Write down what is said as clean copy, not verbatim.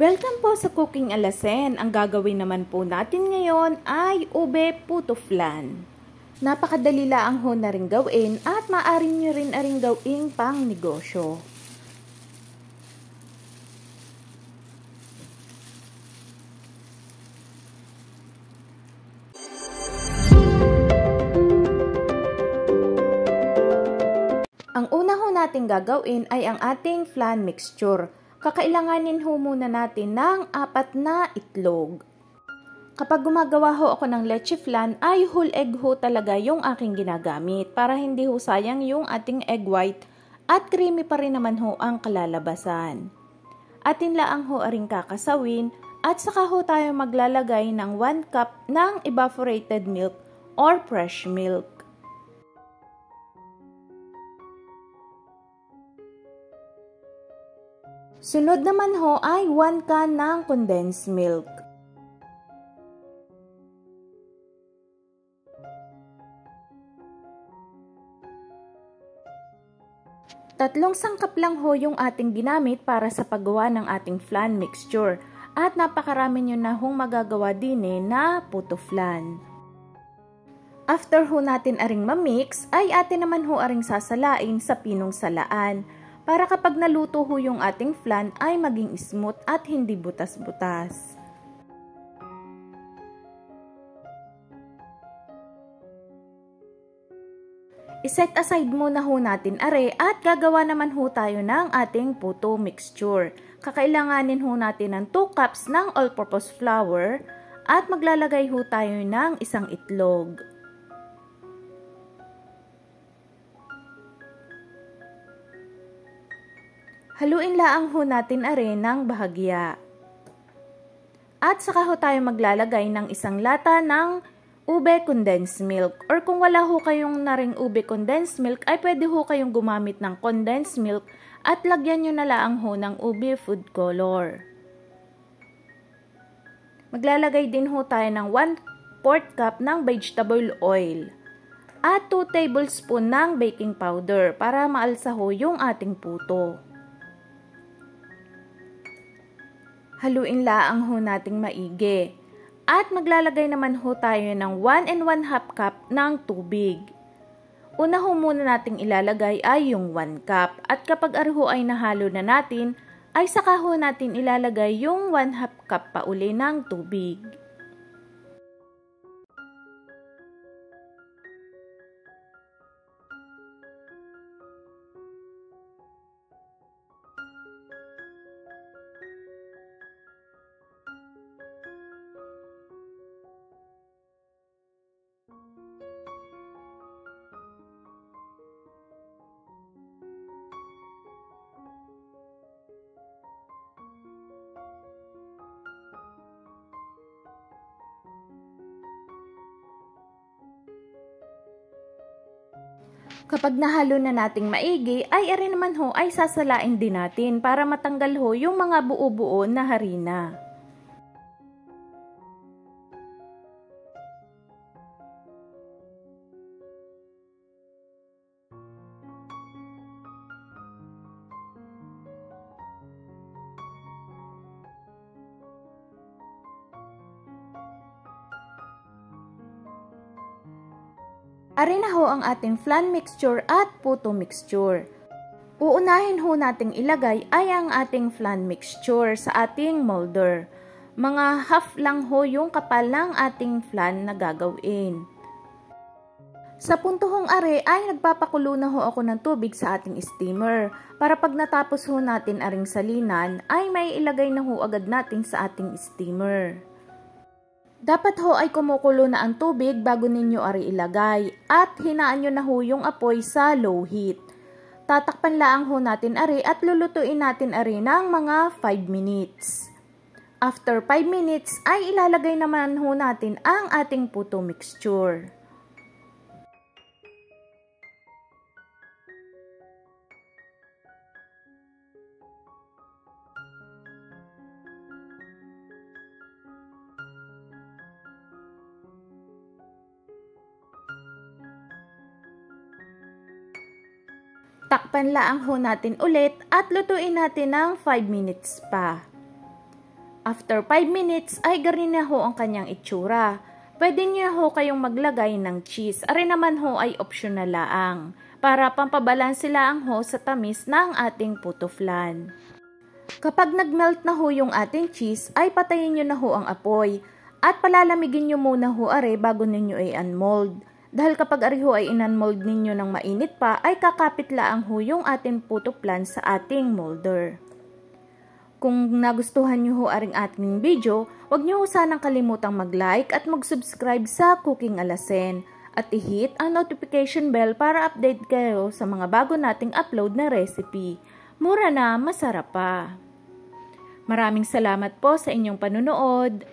Welcome po sa Cooking Alasen. Ang gagawin naman po natin ngayon ay ube puto flan. Napakadali lang ho na rin gawin at maaari nyo rin gawing pang negosyo. Ang una ho natin gagawin ay ang ating flan mixture. Kakailanganin ho muna natin ng 4 na itlog. Kapag gumagawa ho ako ng leche flan ay whole egg ho talaga yung aking ginagamit para hindi ho sayang yung ating egg white at creamy pa rin naman ho ang kalalabasan. Atin laang ho aring kakasawin at saka ho tayo maglalagay ng 1 cup ng evaporated milk or fresh milk. Sunod naman ho ay 1 can ng condensed milk. Tatlong sangkap lang ho yung ating ginamit para sa paggawa ng ating flan mixture at napakarami nyo na hong magagawa din na puto flan. After ho natin aring mamix ay atin naman ho aring sasalain sa pinong salaan para kapag naluto ho yung ating flan ay maging smooth at hindi butas-butas. I-set aside muna ho natin are at gagawa naman ho tayo ng ating puto mixture. Kakailanganin ho natin ng 2 cups ng all-purpose flour at maglalagay ho tayo ng 1 itlog. Haluin laang ho natin are ng bahagya. At saka ho tayo maglalagay ng 1 lata ng ube condensed milk. Or kung wala ho kayong naring ube condensed milk, ay pwede ho kayong gumamit ng condensed milk at lagyan nyo na laang ho ng ube food color. Maglalagay din ho tayo ng 1/4 cup ng vegetable oil. At 2 tablespoon ng baking powder para maalsa ho yung ating puto. Haluin laang ho nating maigi. At maglalagay naman ho tayo ng 1 1/2 cup ng tubig. Una ho muna nating ilalagay ay yung 1 cup. At kapag arho ay nahalo na natin, ay saka ho natin ilalagay yung 1/2 cup pa uli ng tubig. Kapag nahalo na nating maigi, ay rin naman ho ay sasalain din natin para matanggal ho yung mga buo-buo na harina. Ari na ho ang ating flan mixture at puto mixture. Uunahin ho nating ilagay ay ang ating flan mixture sa ating molder. Mga half lang ho yung kapal ng ating flan na gagawin. Sa puntohong are ay nagpapakulo na ho ako ng tubig sa ating steamer para pag natapos ho natin aring salinan ay may ilagay na ho agad natin sa ating steamer. Dapat ho ay kumukulo na ang tubig bago ninyo ari ilagay at hinaan nyo na ho yung apoy sa low heat. Tatakpan laang ho natin ari at lulutuin natin ari ng mga 5 minutes. After 5 minutes ay ilalagay naman ho natin ang ating puto mixture. Takpan laang ho natin ulit at lutuin natin ng 5 minutes pa. After 5 minutes ay ganyan na ho ang kanyang itsura. Pwede niyo ho kayong maglagay ng cheese. Ari naman ho ay optional laang para pampabalanse laang ho sa tamis ng ating puto flan. Kapag nagmelt na ho yung ating cheese ay patayin niyo na ho ang apoy at palalamigin niyo muna ho are bago ninyo i-unmold. Dahil kapag ari ho ay in-unmold ninyo ng mainit pa ay kakapit laang ho yung ating puto flan sa ating molder. Kung nagustuhan nyo ho aring ating video, huwag nyo ho sanang kalimutang mag-like at mag-subscribe sa Cooking Alasen at i-hit ang notification bell para update kayo sa mga bago nating upload na recipe. Mura na, masarap pa. Maraming salamat po sa inyong panunood.